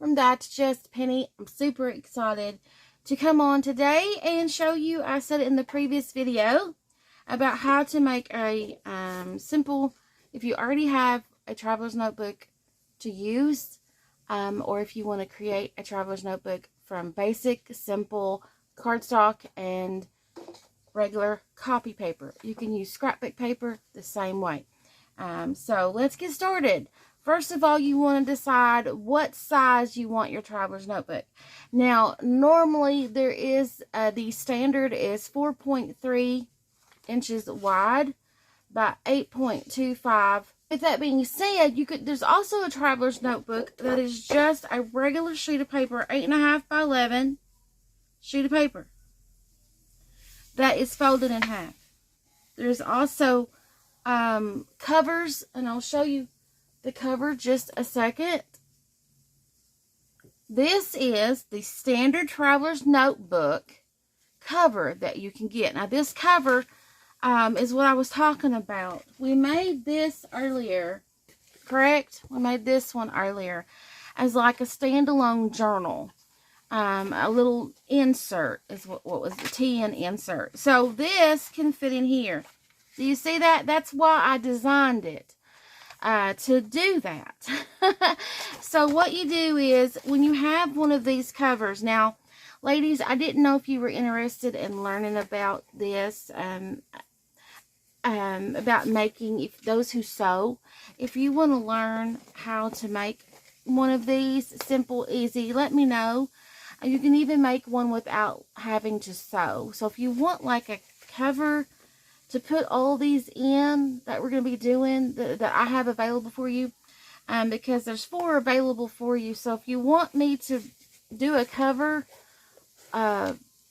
from Just Penny. I'm super excited to come on today and show you, I said it in the previous video, about how to make a simple, if you already have a traveler's notebook to use, or if you want to create a traveler's notebook from basic, simple cardstock and regular copy paper. You can use scrapbook paper the same way. So let's get started. First of all, you want to decide what size you want your traveler's notebook. Now, normally there is, the standard is 4.3 inches wide by 8.25. With that being said, there's also a traveler's notebook that is just a regular sheet of paper, 8.5 by 11 sheet of paper that is folded in half. There's also covers, and I'll show you the cover just a second. This is the standard traveler's notebook cover that you can get. Now this cover is what I was talking about. We made this earlier, correct? We made this one earlier as like a standalone journal. A little insert is what was the TN insert. So this can fit in here. Do you see that? That's why I designed it, to do that. So what you do is, when you have one of these covers, now, ladies, I didn't know if you were interested in learning about this, about making, if those who sew, if you want to learn how to make one of these, simple, easy, let me know. You can even make one without having to sew. So if you want like a cover to put all these in that we're going to be doing, that I have available for you, because there's 4 available for you. So if you want me to do a cover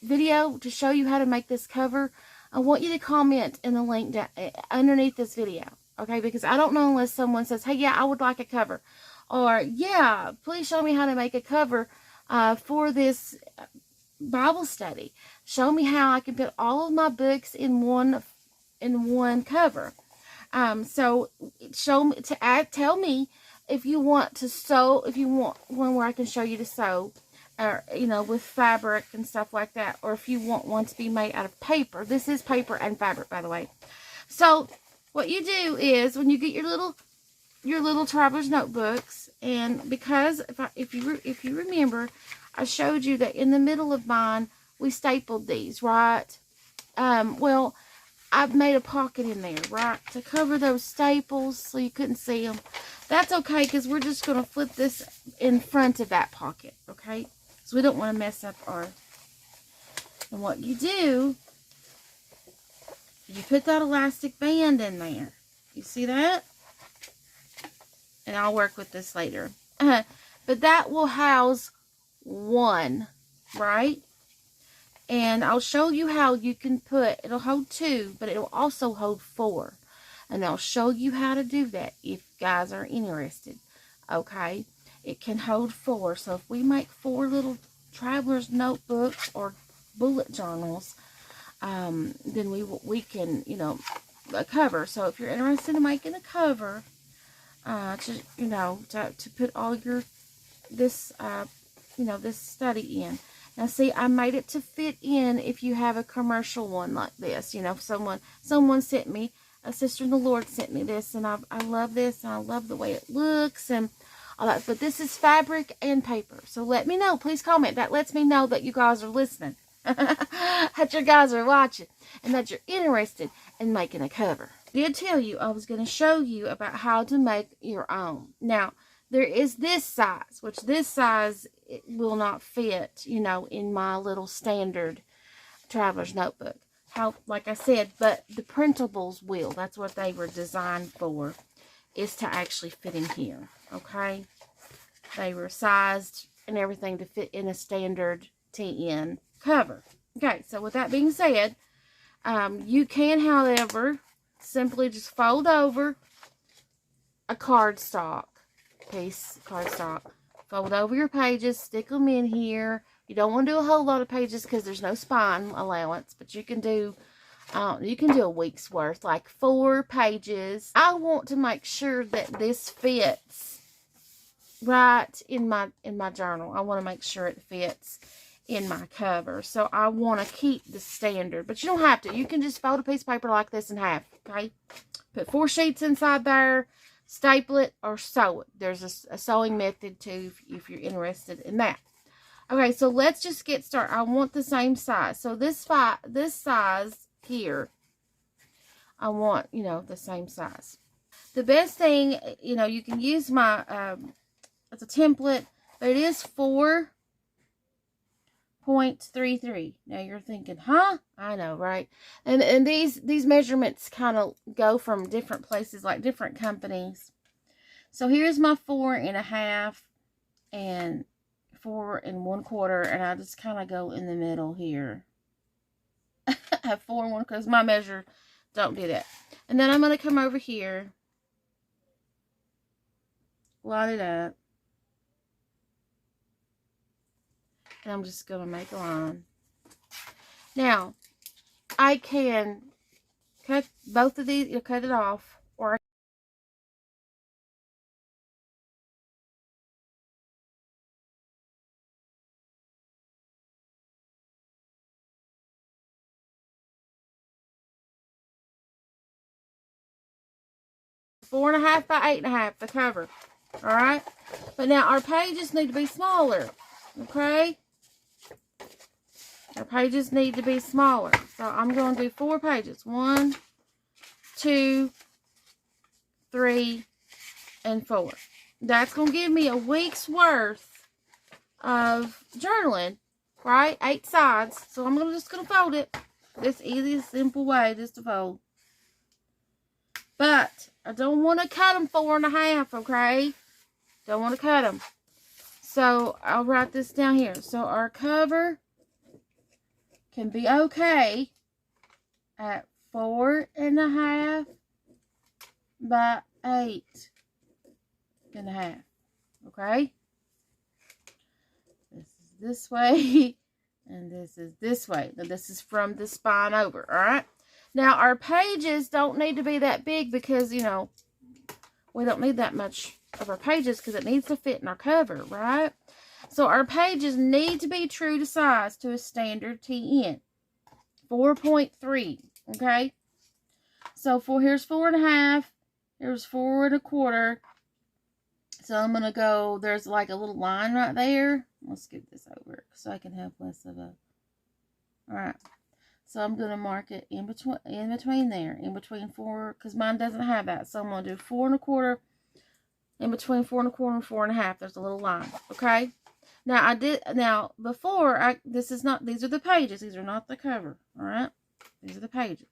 video to show you how to make this cover, I want you to comment in the link down, underneath this video, okay? Because I don't know unless someone says, hey, yeah, I would like a cover, or yeah, please show me how to make a cover for this Bible study. Show me how I can put all of my books in one cover. So show me tell me if you want to sew, if you want one where I can show you to sew, or with fabric and stuff like that, or if you want one to be made out of paper. This is paper and fabric, by the way. So what you do is, when you get your little traveler's notebooks, and because if you remember, I showed you that in the middle of mine we stapled these, right? Well, I've made a pocket in there, right, to cover those staples so you couldn't see them. That's okay, because we're just going to flip this in front of that pocket, okay? So we don't want to mess up our... And what you do, you put that elastic band in there. You see that? And I'll work with this later. But that will house 1, right? And I'll show you how you can put, it'll hold 2, but it'll also hold 4. And I'll show you how to do that if you guys are interested. Okay? It can hold 4. So if we make 4 little traveler's notebooks or bullet journals, then we can, a cover. So if you're interested in making a cover, to put all your, this study in. Now see, I made it to fit in if you have a commercial one like this. Someone sent me, a sister in the Lord sent me this, and I love this, and I love the way it looks, and all that. But this is fabric and paper. So let me know. Please comment. That lets me know that you guys are listening. That you guys are watching, and that you're interested in making a cover. I did tell you I was going to show you about how to make your own. Now, there is this size, which this size it will not fit, in my little standard traveler's notebook. Like I said, but the printables will. That's what they were designed for, is to actually fit in here, okay? They were sized and everything to fit in a standard TN cover. Okay, so with that being said, you can, however, simply just fold over a cardstock piece, fold over your pages, stick them in here. You don't want to do a whole lot of pages because there's no spine allowance, but you can do a week's worth, like 4 pages. I want to make sure that this fits right in my journal. I want to make sure it fits in my cover. So I want to keep the standard, but you don't have to. You can just fold a piece of paper like this in half, okay? Put 4 sheets inside there, staple it, or sew it. There's a sewing method too if you're interested in that. Okay, so let's just get started. I want the same size. So this size here, I want, you know, the same size. The best thing, you know, you can use my, it's a template, but it is 4.33. Now you're thinking, huh? I know, right? And these measurements kind of go from different places, like different companies. So here's my 4.5 and 4 1/4, and I just kind of go in the middle here. I have 4 1 because my measure don't do that. And then I'm going to come over here, line it up, and I'm just going to make a line. Now, I can cut both of these, cut it off, or 4.5 by 8.5, the cover. Alright? But now our pages need to be smaller. Okay? Our pages need to be smaller. So I'm going to do 4 pages. 1, 2, 3, and 4. That's going to give me a week's worth of journaling. Right? 8 sides. So I'm just going to fold it. This easy, simple way just to fold. But I don't want to cut them 4.5, okay? Don't want to cut them. So I'll write this down here. So our cover can be okay at 4.5 by 8.5. Okay? This is this way, and this is this way. Now this is from the spine over, alright? Now, our pages don't need to be that big because, you know, we don't need that much of our pages because it needs to fit in our cover, right? So, our pages need to be true to size to a standard TN. 4.3, okay? So, here's 4.5. Here's 4 1/4. So, I'm going to go, there's like a little line right there. Let's scoot this over so I can have less of a, alright. So I'm going to mark it in between there, in between 4, because mine doesn't have that. So I'm going to do 4 1/4, in between 4 1/4 and 4.5. There's a little line, okay? Now before, these are the pages. These are not the cover, all right? These are the pages.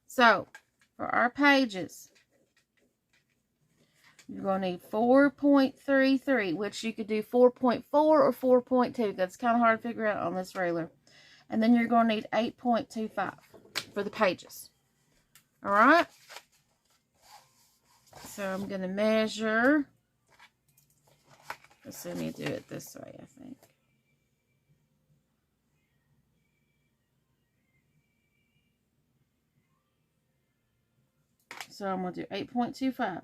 So for our pages, you're going to need 4.33, which you could do 4.4 or 4.2. That's kind of hard to figure out on this ruler. And then you're going to need 8.25 for the pages. Alright? So I'm going to measure. Let's see me do it this way, I think. So I'm going to do 8.25.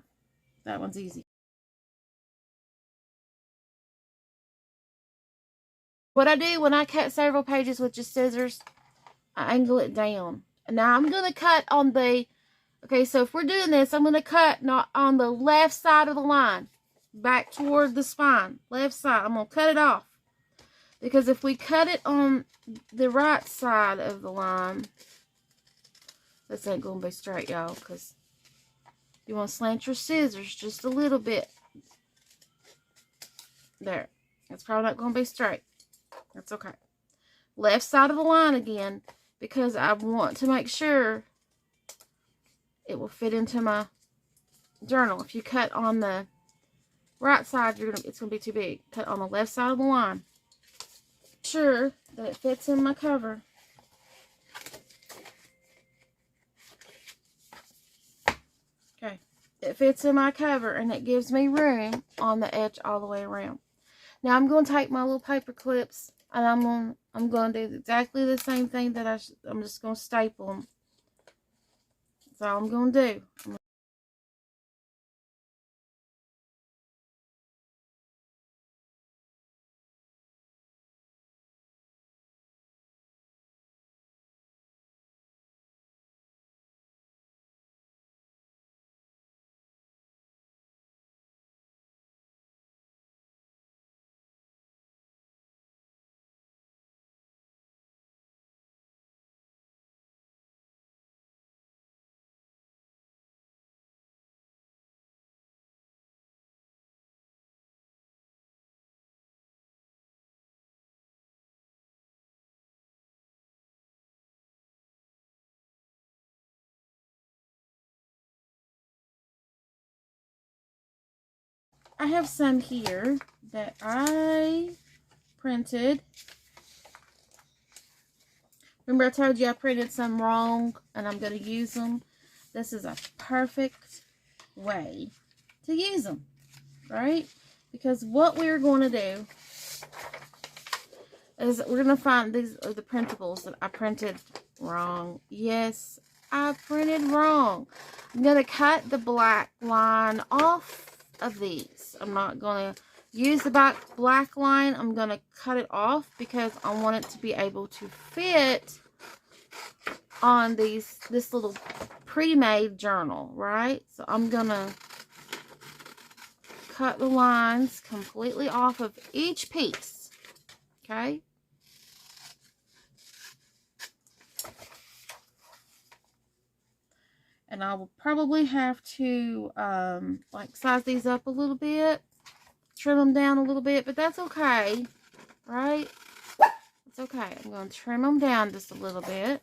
That one's easy. What I do when I cut several pages with just scissors, I angle it down. And now I'm going to cut on the, okay, so if we're doing this, I'm going to cut not on the left side of the line, back toward the spine, left side. I'm going to cut it off. Because if we cut it on the right side of the line, this ain't going to be straight, y'all, because you want to slant your scissors just a little bit. There. It's probably not going to be straight. That's okay. Left side of the line again, because I want to make sure it will fit into my journal. If you cut on the right side, it's going to be too big. Cut on the left side of the line. Sure that it fits in my cover. Okay. It fits in my cover, and it gives me room on the edge all the way around. Now I'm going to take my little paper clips, and I'm going to do exactly the same thing that I'm just going to staple them. That's all I'm going to do. I have some here that I printed. Remember I told you I printed some wrong and I'm going to use them. This is a perfect way to use them, right? Because what we're going to do is we're going to find these are the printables that I printed wrong. Yes, I printed wrong. I'm going to cut the black line off of these. I'm not going to use the black line. I'm going to cut it off because I want it to be able to fit on this little pre-made journal, right? So I'm going to cut the lines completely off of each piece, okay? And I will probably have to, like, size these up a little bit. Trim them down a little bit. But that's okay. Right? It's okay. I'm going to trim them down just a little bit.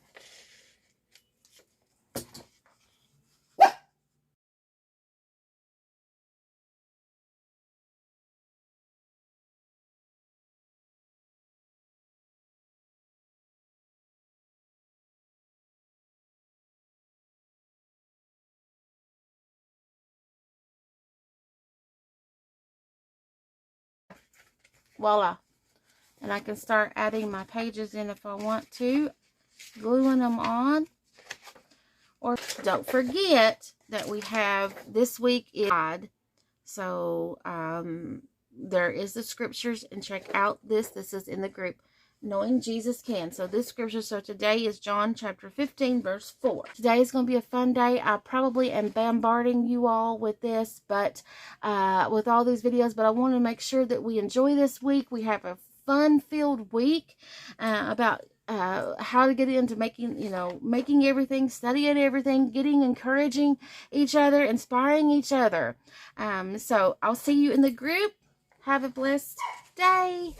Voila. And I can start adding my pages in if I want to. Gluing them on. Or don't forget that we have this week is God. So there is the scriptures, and check out this. This is in the group, Knowing Jesus Can. So this scripture, so today is John chapter 15, verse 4. Today is going to be a fun day. I probably am bombarding you all with this, but with all these videos, but I want to make sure that we enjoy this week. We have a fun-filled week about how to get into making everything, studying everything, encouraging each other, inspiring each other. So I'll see you in the group. Have a blessed day.